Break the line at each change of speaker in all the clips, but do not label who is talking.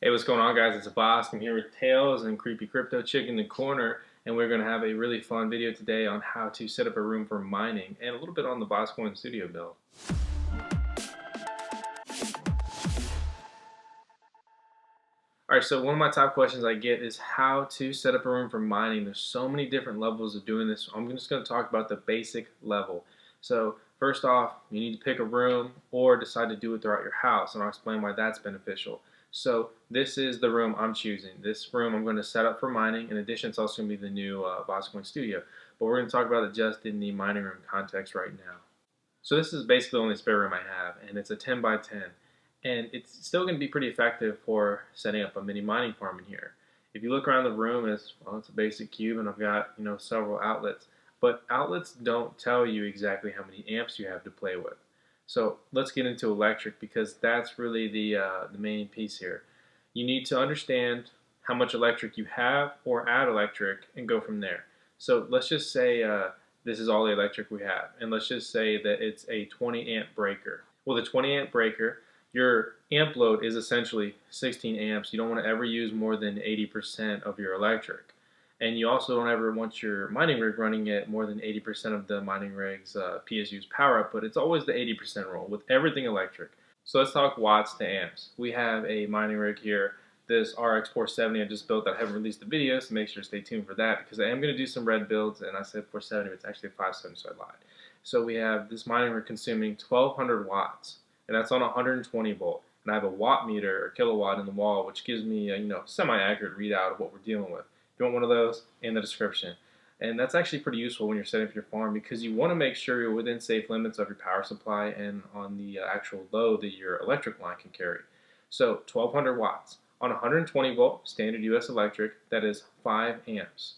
Hey, what's going on, guys? It's Vosk. I'm here with Tails and Creepy Crypto Chick in the corner, and we're going to have a really fun video today on how to set up a room for mining and a little bit on the VoskCoin studio build. Alright, so one of my top questions I get is how to set up a room for mining. There's so many different levels of doing this. I'm just going to talk about the basic level. So first off, you need to pick a room or decide to do it throughout your house, and I'll explain why that's beneficial. So this is the room I'm choosing. This room I'm going to set up for mining. In addition, it's also going to be the new VoskCoin studio. But we're going to talk about it just in the mining room context right now. So this is basically the only spare room I have, and it's a 10 by 10. And it's still going to be pretty effective for setting up a mini mining farm in here. If you look around the room, it's a basic cube, and I've got several outlets. But outlets don't tell you exactly how many amps you have to play with. So let's get into electric, because that's really the main piece here. You need to understand how much electric you have, or add electric, and go from there. So let's just say this is all the electric we have, and let's just say that it's a 20 amp breaker. Well, the 20 amp breaker, your amp load is essentially 16 amps. You don't want to ever use more than 80% of your electric. And you also don't ever want your mining rig running at more than 80% of the mining rig's PSU's power output. It's always the 80% rule with everything electric. So let's talk watts to amps. We have a mining rig here, this RX 470 I just built that I haven't released the video, so make sure to stay tuned for that, because I am going to do some red builds, and I said 470, but it's actually 570, so I lied. So we have this mining rig consuming 1200 watts. And that's on 120 volt. And I have a watt meter or kilowatt in the wall, which gives me a semi-accurate readout of what we're dealing with. If you want one of those, in the description. And that's actually pretty useful when you're setting up your farm, because you want to make sure you're within safe limits of your power supply and on the actual load that your electric line can carry. So 1200 watts on 120 volt standard US electric, that is 5 amps.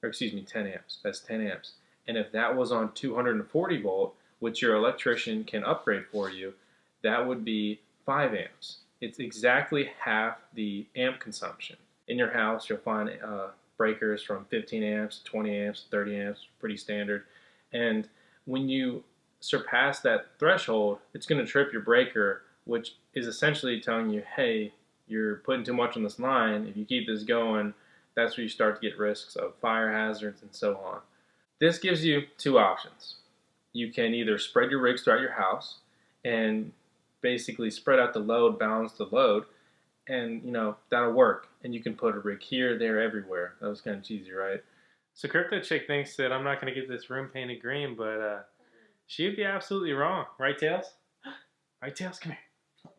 Or excuse me, 10 amps. That's 10 amps. And if that was on 240 volt, which your electrician can upgrade for you, that would be 5 amps. It's exactly half the amp consumption. In your house, you'll find breakers from 15 amps, 20 amps, 30 amps, pretty standard. And when you surpass that threshold, it's going to trip your breaker, which is essentially telling you, hey, you're putting too much on this line. If you keep this going, that's where you start to get risks of fire hazards and so on. This gives you two options. You can either spread your rigs throughout your house and basically spread out the load, balance the load, and that'll work. And you can put a rig here, there, everywhere. That was kind of cheesy, right? So Crypto Chick thinks that I'm not going to get this room painted green, but she'd be absolutely wrong, right, Tails? Right, Tails, come here.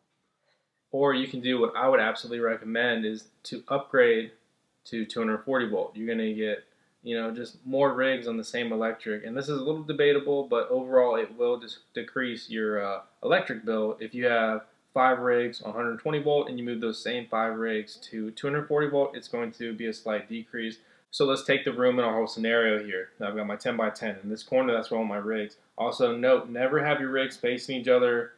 Or you can do what I would absolutely recommend, is to upgrade to 240 volt. You're going to get just more rigs on the same electric. And this is a little debatable, but overall it will just decrease your electric bill. If you have 5 rigs on 120 volt and you move those same 5 rigs to 240 volt, it's going to be a slight decrease. So let's take the room in our whole scenario here. Now I've got my 10 by 10. In this corner, that's where all my rigs. Also note, never have your rigs facing each other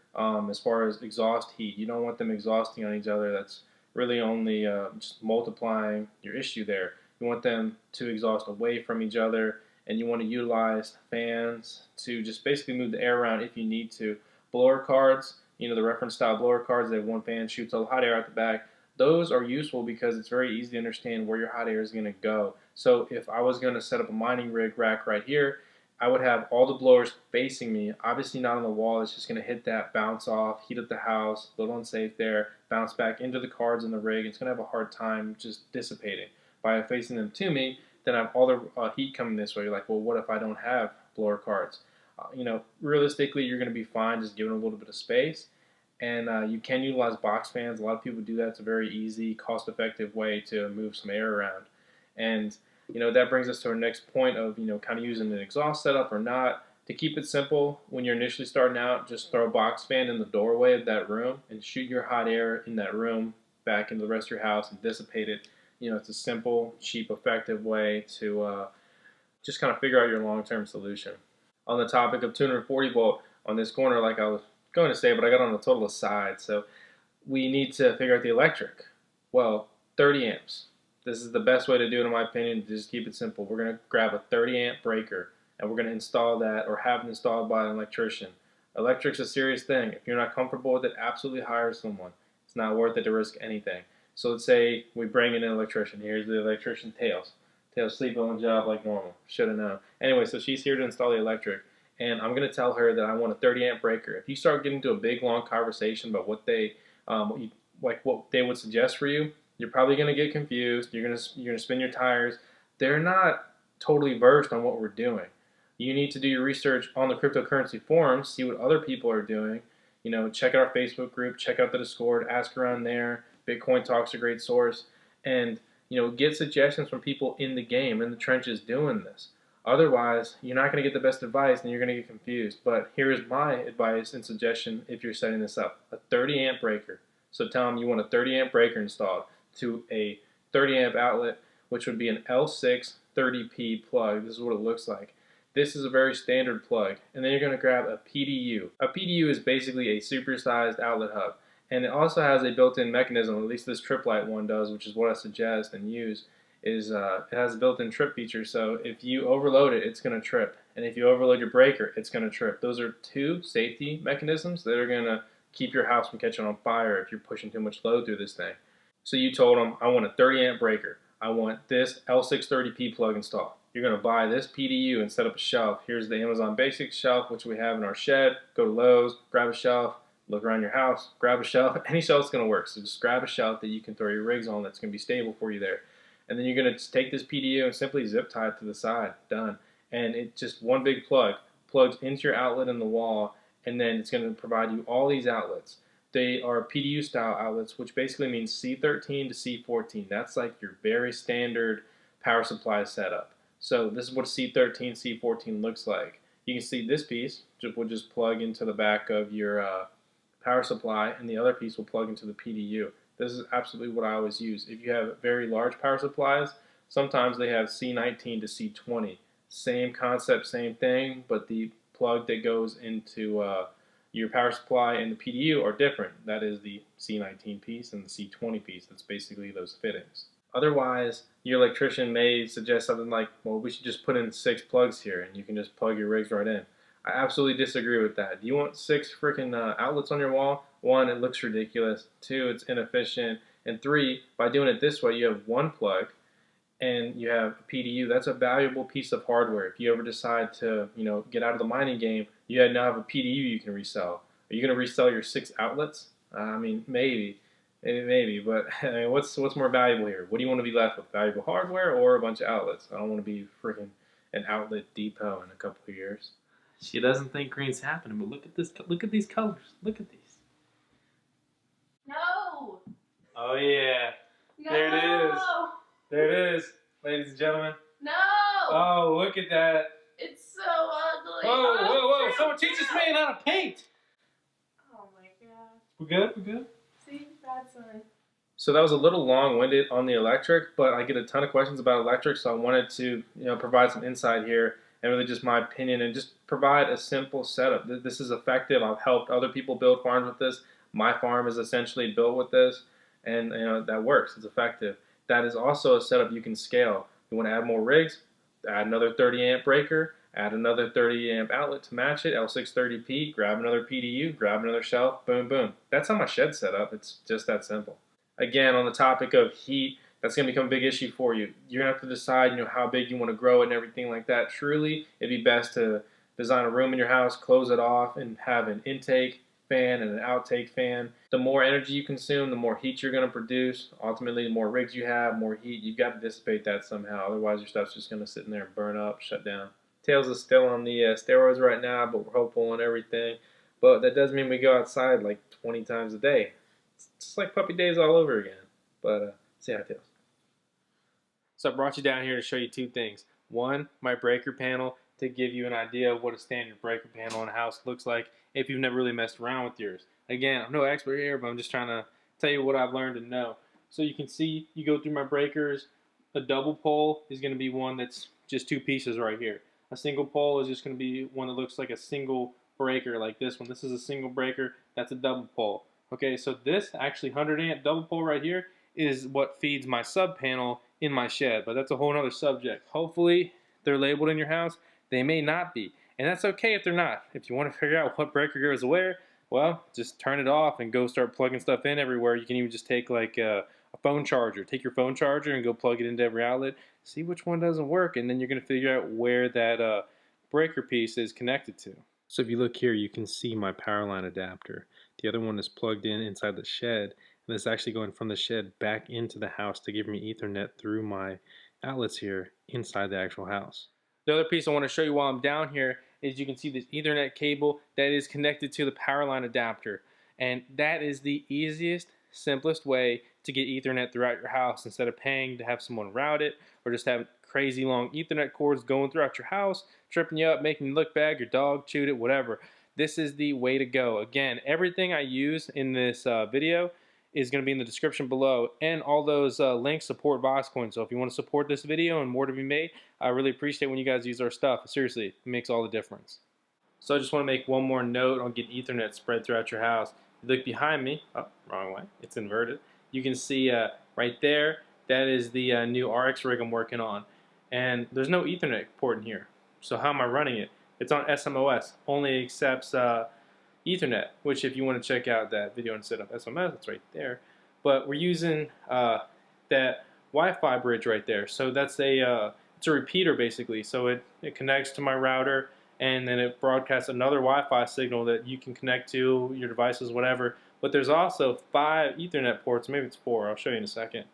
as far as exhaust heat. You don't want them exhausting on each other. That's really only just multiplying your issue there. You want them to exhaust away from each other, and you want to utilize fans to just basically move the air around if you need to. Blower cards, the reference style blower cards, they have one fan, shoots all the hot air out the back. Those are useful because it's very easy to understand where your hot air is going to go. So if I was going to set up a mining rig rack right here, I would have all the blowers facing me, obviously not on the wall. It's just going to hit that, bounce off, heat up the house, a little unsafe there, bounce back into the cards in the rig. It's going to have a hard time just dissipating. By facing them to me, then I have all the heat coming this way. You're like, well, what if I don't have blower cards? Realistically, you're going to be fine just giving a little bit of space. And you can utilize box fans. A lot of people do that. It's a very easy, cost-effective way to move some air around. And that brings us to our next point of kind of using an exhaust setup or not. To keep it simple, when you're initially starting out, just throw a box fan in the doorway of that room and shoot your hot air in that room back into the rest of your house and dissipate it. It's a simple, cheap, effective way to just kind of figure out your long-term solution. On the topic of 240 volt, on this corner, like I was going to say, but I got on a total aside. So we need to figure out the electric. Well, 30 amps. This is the best way to do it, in my opinion. Just keep it simple. We're going to grab a 30 amp breaker, and we're going to install that, or have it installed by an electrician. Electric's a serious thing. If you're not comfortable with it, absolutely hire someone. It's not worth it to risk anything. So let's say we bring in an electrician. Here's the electrician, Tails. Tails sleeping on the job like normal. Should have known. Anyway, so she's here to install the electric, and I'm going to tell her that I want a 30 amp breaker. If you start getting into a big long conversation about what they what they would suggest for you, you're probably going to get confused. You're going to spin your tires. They're not totally versed on what we're doing. You need to do your research on the cryptocurrency forums, see what other people are doing. You know, check out our Facebook group, check out the Discord, ask around there. Bitcoin Talk's a great source, and you know, get suggestions from people in the game, in the trenches, doing this. Otherwise, you're not going to get the best advice, and you're going to get confused. But here's my advice and suggestion if you're setting this up: a 30 amp breaker. So tell them you want a 30 amp breaker installed to a 30 amp outlet, which would be an L6 30P plug. This is what it looks like. This is a very standard plug. And then you're going to grab a PDU. A PDU is basically a supersized outlet hub. And it also has a built-in mechanism, at least this trip light one does, which is what I suggest and use, is it has a built-in trip feature. So if you overload it, it's going to trip. And if you overload your breaker, it's going to trip. Those are two safety mechanisms that are going to keep your house from catching on fire if you're pushing too much load through this thing. So you told them, I want a 30 amp breaker. I want this L630P plug installed. You're going to buy this PDU and set up a shelf. Here's the Amazon Basics shelf, which we have in our shed. Go to Lowe's, grab a shelf, look around your house, grab a shelf. Any shelf's going to work. So just grab a shelf that you can throw your rigs on that's going to be stable for you there. And then you're going to take this PDU and simply zip tie it to the side. Done. And it's just one big plug. Plugs into your outlet in the wall, and then it's going to provide you all these outlets. They are PDU style outlets, which basically means C13 to C14. That's like your very standard power supply setup. So this is what C13, C14 looks like. You can see this piece will just plug into the back of your power supply, and the other piece will plug into the PDU. This is absolutely what I always use. If you have very large power supplies, sometimes they have C19 to C20. Same concept, same thing, but the plug that goes into your power supply and the PDU are different. That is the C19 piece and the C20 piece. That's basically those fittings. Otherwise, your electrician may suggest something like, well, we should just put in 6 plugs here and you can just plug your rigs right in. I absolutely disagree with that. Do you want 6 freaking outlets on your wall? 1, it looks ridiculous. 2, it's inefficient. And 3, by doing it this way, you have 1 plug and you have a PDU. That's a valuable piece of hardware. If you ever decide to, get out of the mining game, you now have a PDU you can resell. Are you going to resell your 6 outlets? I mean, maybe, but I mean, what's more valuable here? What do you want to be left with? Valuable hardware or a bunch of outlets? I don't want to be freaking an outlet depot in a couple of years. She doesn't think green's happening, but look at this. Look at these colors. Look at these.
No.
Oh yeah.
No.
There it is. There it is, ladies and gentlemen.
No.
Oh, look at that.
It's so ugly.
Whoa,
oh,
whoa!
Drew,
Someone teach this man how to paint.
Oh my god.
We good? We good?
See, that's one.
So that was a little long-winded on the electric, but I get a ton of questions about electric, so I wanted to, provide some insight here and really just my opinion and just provide a simple setup. This is effective. I've helped other people build farms with this. My farm is essentially built with this, and that works. It's effective. That is also a setup you can scale. You want to add more rigs, add another 30 amp breaker, add another 30 amp outlet to match it, L630P, grab another PDU, grab another shelf, boom, boom. That's how my shed's set up. It's just that simple. Again, on the topic of heat, that's going to become a big issue for you. You're going to have to decide, how big you want to grow it and everything like that. Truly, it'd be best to design a room in your house, close it off, and have an intake fan and an outtake fan. The more energy you consume, the more heat you're going to produce. Ultimately, the more rigs you have, more heat. You've got to dissipate that somehow. Otherwise, your stuff's just going to sit in there and burn up, shut down. Tails is still on the steroids right now, but we're hopeful on everything. But that does mean we go outside like 20 times a day. It's just like puppy days all over again. But see how it feels. So I brought you down here to show you 2 things. 1, my breaker panel, to give you an idea of what a standard breaker panel in a house looks like if you've never really messed around with yours. Again, I'm no expert here, but I'm just trying to tell you what I've learned and know. So you can see, you go through my breakers, a double pole is going to be one that's just 2 pieces right here. A single pole is just going to be one that looks like a single breaker like this one. This is a single breaker, that's a double pole. Okay, so this actually 100 amp double pole right here is what feeds my sub panel in my shed, but that's a whole other subject. Hopefully they're labeled in your house. They may not be, and that's okay if they're not. If you want to figure out what breaker goes where, well, just turn it off and go start plugging stuff in everywhere. You can even just take like a a phone charger. Take your phone charger and go plug it into every outlet. See which one doesn't work, and then you're going to figure out where that breaker piece is connected to. So if you look here, you can see my Powerline adapter. The other one is plugged in inside the shed, and it's actually going from the shed back into the house to give me Ethernet through my outlets here inside the actual house. The other piece I want to show you while I'm down here is you can see this Ethernet cable that is connected to the Powerline adapter. And that is the easiest, simplest way to get Ethernet throughout your house instead of paying to have someone route it or just have crazy long Ethernet cords going throughout your house, tripping you up, making you look bad, your dog chewed it, whatever. This is the way to go. Again, everything I use in this video is going to be in the description below, and all those links support VoskCoin. So if you want to support this video and more to be made, I really appreciate when you guys use our stuff. Seriously, it makes all the difference. So I just want to make one more note on getting Ethernet spread throughout your house. If you look behind me, oh, wrong way, it's inverted. You can see right there, that is the new RX rig I'm working on. And there's no Ethernet port in here. So how am I running it? It's on SMOS, only accepts Ethernet, which if you want to check out that video and set up SMS, it's right there. But we're using that Wi-Fi bridge right there. So that's it's a repeater basically. So it connects to my router, and then it broadcasts another Wi-Fi signal that you can connect to your devices, whatever. But there's also 5 Ethernet ports, maybe it's 4, I'll show you in a second,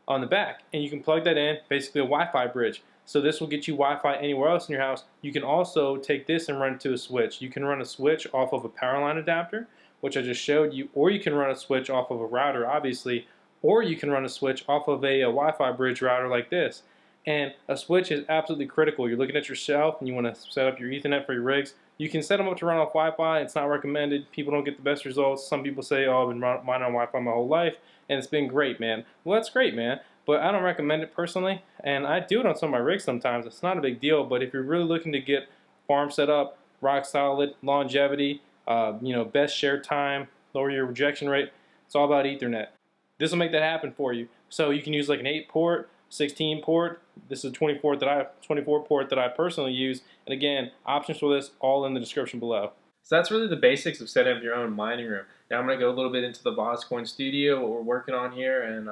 on the back. And you can plug that in, basically a Wi-Fi bridge. So this will get you Wi-Fi anywhere else in your house. You can also take this and run it to a switch. You can run a switch off of a Powerline adapter, which I just showed you, or you can run a switch off of a router, obviously, or you can run a switch off of a Wi-Fi bridge router like this. And a switch is absolutely critical. You're looking at your shelf and you want to set up your Ethernet for your rigs. You can set them up to run off Wi-Fi. It's not recommended. People don't get the best results. Some people say, oh, I've been mining on Wi-Fi my whole life, and it's been great, man. Well, that's great, man. But I don't recommend it personally, and I do it on some of my rigs sometimes. It's not a big deal, but if you're really looking to get farm set up, rock solid, longevity, best share time, lower your rejection rate, it's all about Ethernet. This will make that happen for you. So you can use like an 8-port, 16-port. This is a 24 port that I personally use. And again, options for this all in the description below. So that's really the basics of setting up your own mining room. Now I'm going to go a little bit into the VoskCoin studio, what we're working on here, and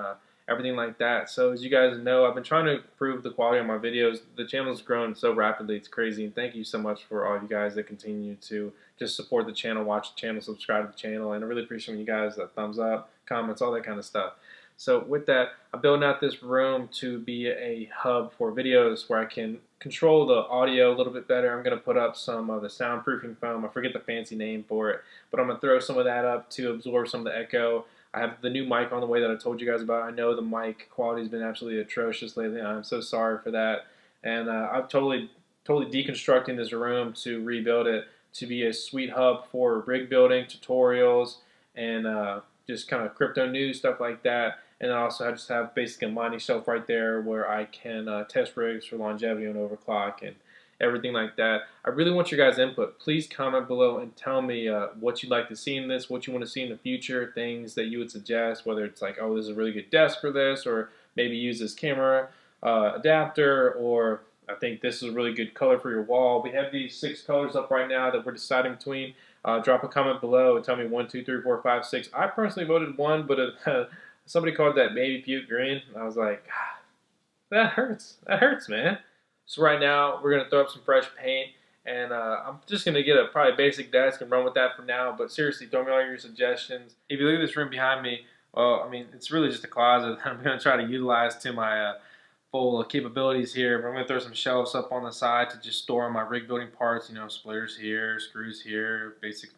everything like that. So as you guys know, I've been trying to improve the quality of my videos. The channel's grown so rapidly, it's crazy. And thank you so much for all you guys that continue to just support the channel, watch the channel, subscribe to the channel. And I really appreciate when you guys thumbs up, comments, all that kind of stuff. So with that, I'm building out this room to be a hub for videos where I can control the audio a little bit better. I'm going to put up some of the soundproofing foam. I forget the fancy name for it, but I'm going to throw some of that up to absorb some of the echo. I have the new mic on the way that I told you guys about. I know the mic quality has been absolutely atrocious lately. I'm so sorry for that. And I'm totally deconstructing this room to rebuild it to be a sweet hub for rig building, tutorials, and just kind of crypto news, stuff like that. And also I just have basically a mining shelf right there where I can test rigs for longevity and overclock and everything like that. I really want your guys' input. Please comment below and tell me what you'd like to see in this, what you want to see in the future, things that you would suggest, whether it's like, oh, this is a really good desk for this, or maybe use this camera adapter, or I think this is a really good color for your wall. We have these 6 colors up right now that we're deciding between. Drop a comment below and tell me 1, 2, 3, 4, 5, 6. I personally voted 1, but somebody called that baby puke green. I was like, that hurts. That hurts, man. So right now, we're going to throw up some fresh paint, and I'm just going to get a probably basic desk and run with that for now, but seriously, throw me all your suggestions. If you look at this room behind me, well, I mean, it's really just a closet that I'm going to try to utilize to my full capabilities here, but I'm going to throw some shelves up on the side to just store my rig building parts, splitters here, screws here, basic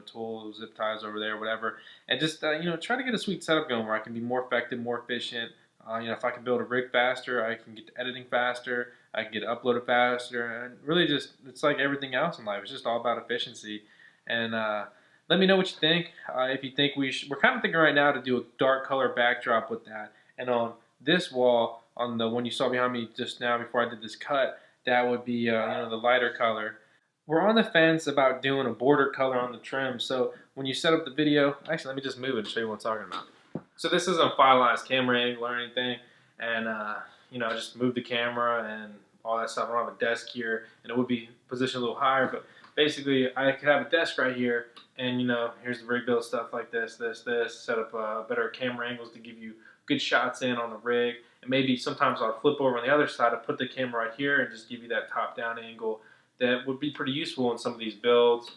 tool, zip ties over there, whatever, and just try to get a sweet setup going where I can be more effective, more efficient. If I can build a rig faster, I can get to editing faster, I can get uploaded faster, and really just, it's like everything else in life. It's just all about efficiency. And let me know what you think. If you think we're kind of thinking right now to do a dark color backdrop with that. And on this wall, on the one you saw behind me just now before I did this cut, that would be the lighter color. We're on the fence about doing a border color on the trim. So when you set up the video, actually let me just move it and show you what I'm talking about. So this isn't a finalized camera angle or anything, and I just move the camera and all that stuff. I don't have a desk here, and it would be positioned a little higher, but basically I could have a desk right here, and here's the rig build stuff like this, set up better camera angles to give you good shots in on the rig. And maybe sometimes I'll flip over on the other side and put the camera right here and just give you that top-down angle that would be pretty useful in some of these builds.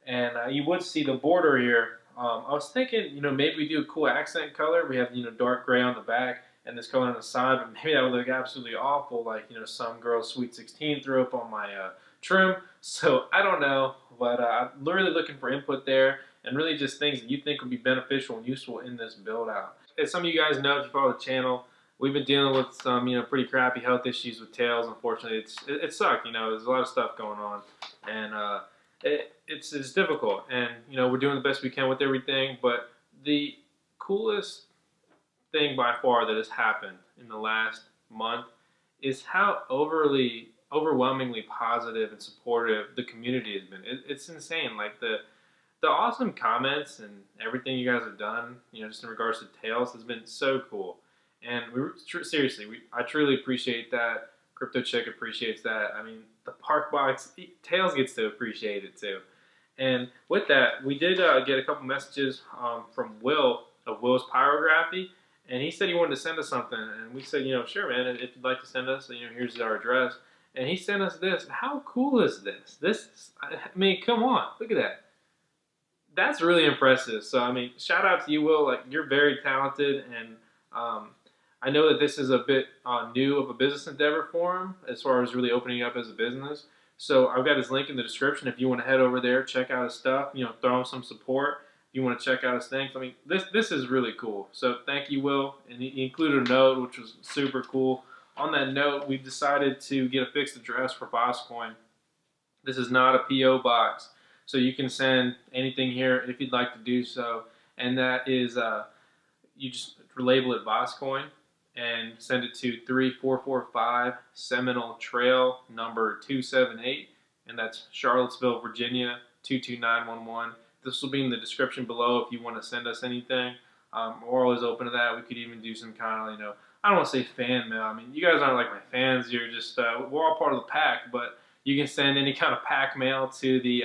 And you would see the border here. I was thinking, maybe we do a cool accent color. We have, dark gray on the back and this color on the side, but maybe that would look absolutely awful, like, some girl's Sweet 16 threw up on my trim. So I don't know, but I'm really looking for input there and really just things that you think would be beneficial and useful in this build out. As some of you guys know, if you follow the channel, we've been dealing with some, pretty crappy health issues with tails. Unfortunately, it sucked. There's a lot of stuff going on, and it's difficult. And we're doing the best we can with everything. But the coolest thing by far that has happened in the last month is how overwhelmingly positive and supportive the community has been. It's insane. Like the awesome comments and everything you guys have done, just in regards to tails, has been so cool. And seriously, I truly appreciate that. Crypto Chick appreciates that. I mean, the Park Box, Tails gets to appreciate it too. And with that, we did get a couple messages from Will of Will's Pyrography, and he said he wanted to send us something, and we said, sure, man, if you'd like to send us, here's our address. And he sent us this. How cool is this? I mean, come on, look at that. That's really impressive. So, I mean, shout out to you, Will. Like, you're very talented, and I know that this is a bit new of a business endeavor for him as far as really opening up as a business. So I've got his link in the description. If you want to head over there, check out his stuff, throw him some support. If you want to check out his things, I mean, this is really cool. So thank you, Will. And he included a note, which was super cool. On that note, we've decided to get a fixed address for VoskCoin. This is not a P.O. box. So you can send anything here if you'd like to do so. And that is, you just label it VoskCoin and send it to 3445 Seminole Trail, number 278, and that's Charlottesville, Virginia, 22911. This will be in the description below if you want to send us anything. We're always open to that. We could even do some kind of, I don't want to say fan mail. I mean, you guys aren't like my fans. You're just, we're all part of the pack, but you can send any kind of pack mail to the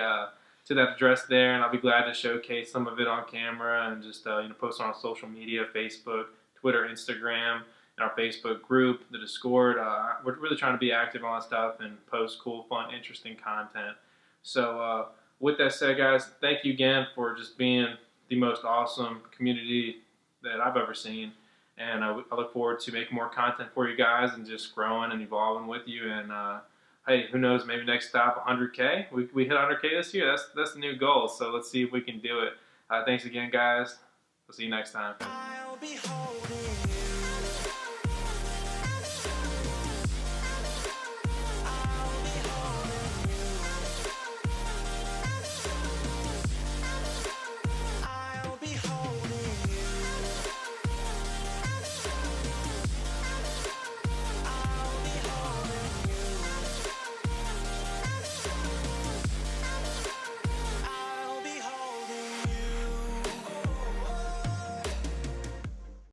to that address there, and I'll be glad to showcase some of it on camera and just post it on social media, Facebook, Twitter, Instagram, in our Facebook group, the Discord. We're really trying to be active on stuff and post cool, fun, interesting content. So with that said, guys, thank you again for just being the most awesome community that I've ever seen. And I look forward to making more content for you guys and just growing and evolving with you. And hey, who knows, maybe next stop 100K. We hit 100K this year. That's the new goal. So let's see if we can do it. Thanks again, guys. We'll see you next time.